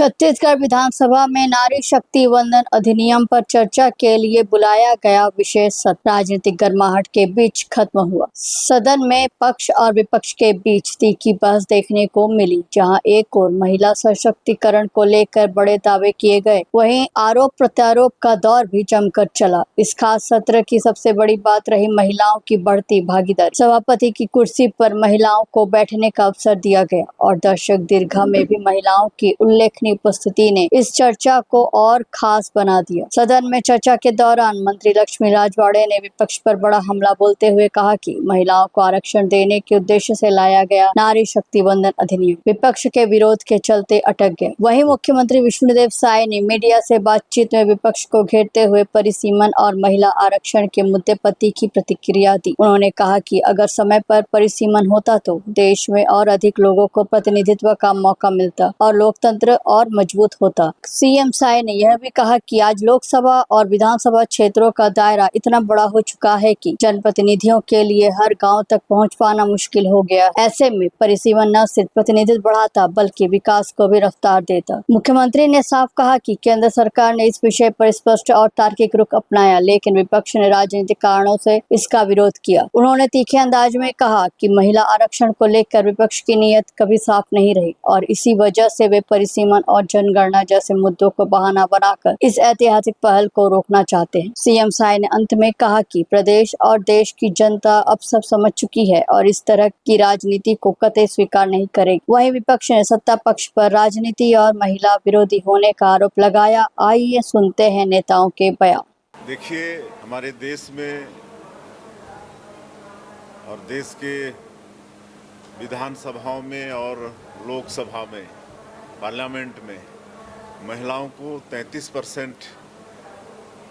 छत्तीसगढ़ विधानसभा में नारी शक्ति वंदन अधिनियम पर चर्चा के लिए बुलाया गया विशेष सत्र राजनीतिक गर्माहट के बीच खत्म हुआ। सदन में पक्ष और विपक्ष के बीच तीखी बहस देखने को मिली, जहां एक ओर महिला सशक्तिकरण को लेकर बड़े दावे किए गए, वहीं आरोप प्रत्यारोप का दौर भी जमकर चला। इस खास सत्र की सबसे बड़ी बात रही महिलाओं की बढ़ती भागीदारी। सभापति की कुर्सी पर महिलाओं को बैठने का अवसर दिया गया और दर्शक दीर्घा में भी महिलाओं की उल्लेखनीय उपस्थिति ने इस चर्चा को और खास बना दिया। सदन में चर्चा के दौरान मंत्री लक्ष्मी राजवाड़े ने विपक्ष पर बड़ा हमला बोलते हुए कहा कि महिलाओं को आरक्षण देने के उद्देश्य से लाया गया नारी शक्ति वंदन अधिनियम विपक्ष के विरोध के चलते अटक गया। वहीं मुख्यमंत्री विष्णुदेव साय ने मीडिया से बातचीत में विपक्ष को घेरते हुए परिसीमन और महिला आरक्षण के मुद्दे पर तीखी प्रतिक्रिया दी। उन्होंने कहा कि अगर समय पर परिसीमन होता तो देश में और अधिक लोगों को प्रतिनिधित्व का मौका मिलता और लोकतंत्र और मजबूत होता। सीएम साय ने यह भी कहा कि आज लोकसभा और विधानसभा क्षेत्रों का दायरा इतना बड़ा हो चुका है कि जनप्रतिनिधियों के लिए हर गांव तक पहुंच पाना मुश्किल हो गया। ऐसे में परिसीमन न सिर्फ प्रतिनिधित्व बढ़ाता बल्कि विकास को भी रफ्तार देता। मुख्यमंत्री ने साफ कहा कि केंद्र सरकार ने इस विषय पर स्पष्ट और तार्किक रुख अपनाया, लेकिन विपक्ष ने राजनीतिक कारणों से इसका विरोध किया। उन्होंने तीखे अंदाज में कहा कि महिला आरक्षण को लेकर विपक्ष की नीयत कभी साफ नहीं रही और इसी वजह से वे परिसीमन और जनगणना जैसे मुद्दों को बहाना बनाकर इस ऐतिहासिक पहल को रोकना चाहते हैं। सीएम साय ने अंत में कहा कि प्रदेश और देश की जनता अब सब समझ चुकी है और इस तरह की राजनीति को कतई स्वीकार नहीं करेगी। वहीं विपक्ष ने सत्ता पक्ष पर राजनीति और महिला विरोधी होने का आरोप लगाया। आइए सुनते हैं नेताओं के बयान। देखिए, हमारे देश में और देश के विधानसभाओं में और लोकसभा में, पार्लियामेंट में महिलाओं को 33%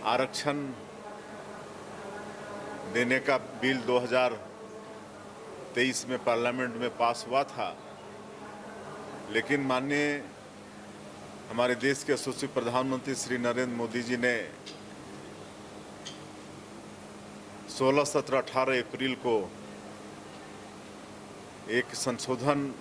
आरक्षण देने का बिल 2023 में पार्लियामेंट में पास हुआ था, लेकिन माननीय हमारे देश के यशस्वी प्रधानमंत्री श्री नरेंद्र मोदी जी ने 16, 17, 18 अप्रैल को एक संशोधन